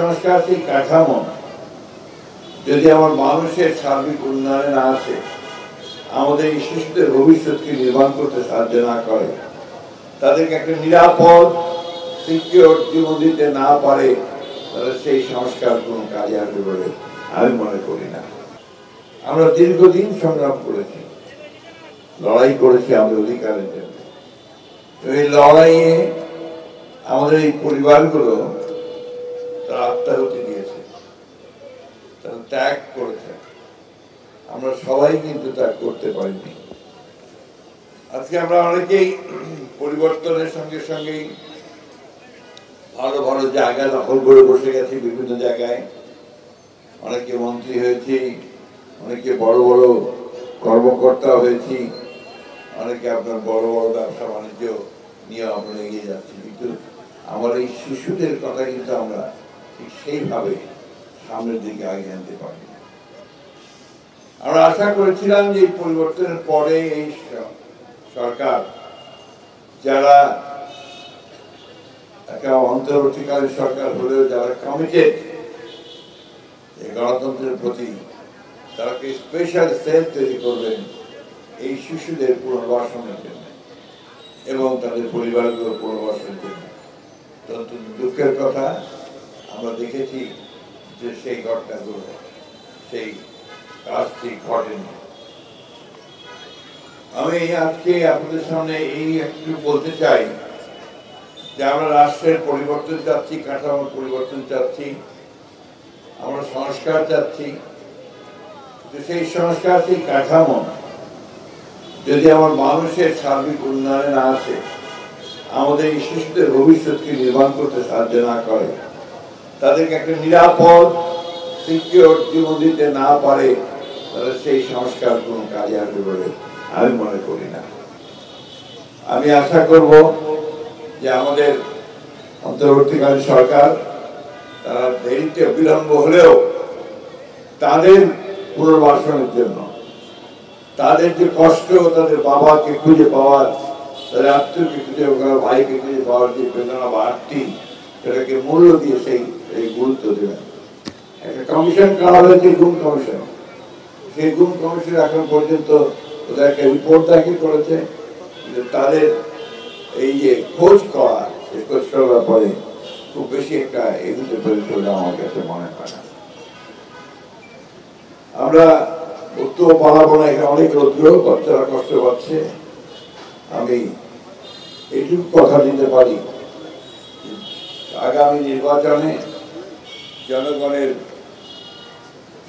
সংস্কার, সেই কাঠামো যদি আমার মানুষের সার্বিক উন্নয়নে না আসে, আমাদের এই শিশুদের ভবিষ্যৎকে নির্মাণ করতে সাহায্য না করে, তাদেরকে একটা নিরাপদ সিকিউর জীবন দিতে না পারে, তাহলে সেই সংস্কার কোনো কাজে আসবে বলে আমি মনে করি না। আমরা দীর্ঘদিন সংগ্রাম করেছি, লড়াই করেছি আমাদের অধিকারের জন্য। এই লড়াইয়ে আমাদের এই পরিবারগুলো তারা আত্মাহুতি দিয়েছে, তারা ত্যাগ করেছে। আমরা সবাই কিন্তু ত্যাগ করতে পারিনি। আজকে আমরা অনেকেই পরিবর্তনের সঙ্গে সঙ্গেই ভালো ভালো জায়গা দখল করে বসে গেছি, বিভিন্ন জায়গায় অনেকে মন্ত্রী হয়েছি, অনেকে বড় বড় কর্মকর্তা হয়েছি, অনেকে আপনার বড় বড় ব্যবসা বাণিজ্য নিয়ে আমরা এগিয়ে যাচ্ছি। কিন্তু আমার এই শিশুদের কথা কিন্তু আমরা ঠিক সেইভাবে সামনের দিকে এগিয়ে আনতে পারি। আমরা আশা করেছিলাম যে এই পরিবর্তনের পরে এই সরকার, যারা একটা অন্তর্বর্তীকালীন সরকার হলেও যারা কমিটেড এই গণতন্ত্রের প্রতি, তারা স্পেশাল সেল তৈরি করবেন এই শিশুদের পুনর্বাসনের জন্য এবং তাদের পরিবারগুলোর পুনর্বাসনের জন্য। কিন্তু দুঃখের কথা, আমরা দেখেছি যে সেই ঘটনাগুলো, সেই কাজটি ঘটেনি। আমি আজকে আপনাদের সামনে এই একটু বলতে চাই যে আমরা রাষ্ট্রের পরিবর্তন চাচ্ছি, কাঠামোর পরিবর্তন চাচ্ছি, আমরা সংস্কার চাচ্ছি। সেই সংস্কার, সেই কাঠামো যদি আমার মানুষের সার্বিক উন্নয়নে না আসে, আমাদের এই শিশুদের ভবিষ্যৎকে নির্মাণ করতে সাহায্য না করে, তাদেরকে একটা নিরাপদ সিকিউর জীবন দিতে না পারে, তাহলে সেই সংস্কার কোনো কাজে আসবে বলে আমি মনে করি না। আমি আশা করব যে আমাদের অন্তর্বর্তীকালীন সরকার, তারা দেরিতে বিলম্ব হলেও তাদের পুনর্বাসনের জন্য, তাদের যে কষ্ট, তাদের বাবাকে খুঁজে পাওয়ার, তাদের আত্মীয়কে খুঁজে পাওয়ার, ভাইকে খুঁজে পাওয়ার যে বেদনা বা আটটি, সেটাকে মূল্য দিয়ে সেই গুরুত্ব দেবেন। একটা কমিশন করা হয়েছে, গুম কমিশন। সেই গুম কমিশন এখন পর্যন্ত ওদের একটা রিপোর্ট দাখিল করেছে, যে তাদের এই যে খোঁজ করা, এই খোঁজ করার পরে খুব বেশি একটা এগুতে পেরেছে বলে আমার কাছে মনে হয় না। আমরা উত্তর পালাবো না, এখানে অনেক রৌদ্র, বাচ্চারা কষ্ট পাচ্ছে। আমি এইটুকু কথা দিতে পারি, আগামী নির্বাচনে জনগণের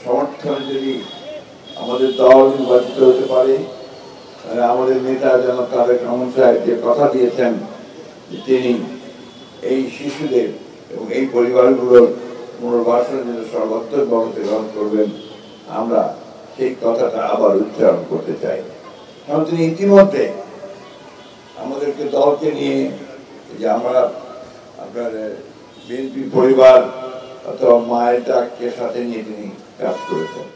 সমর্থনে যদি আমাদের দল নির্বাচিত হতে পারে, আমাদের নেতা যেন তারেক রহমান সাহেব যে কথা দিয়েছেন তিনি এই শিশুদের এবং এই পরিবারগুলোর পুনর্বাসনের জন্য সর্বাত্মকভাবে গ্রহণ করবেন, আমরা সেই কথাটা আবার উচ্চারণ করতে চাই। কারণ তিনি ইতিমধ্যে আমাদেরকে দলকে নিয়ে, যে আমরা আপনার বিএনপি পরিবার অথবা মায়ের ডাককে সাথে নিয়ে তিনি কাজ করেছেন।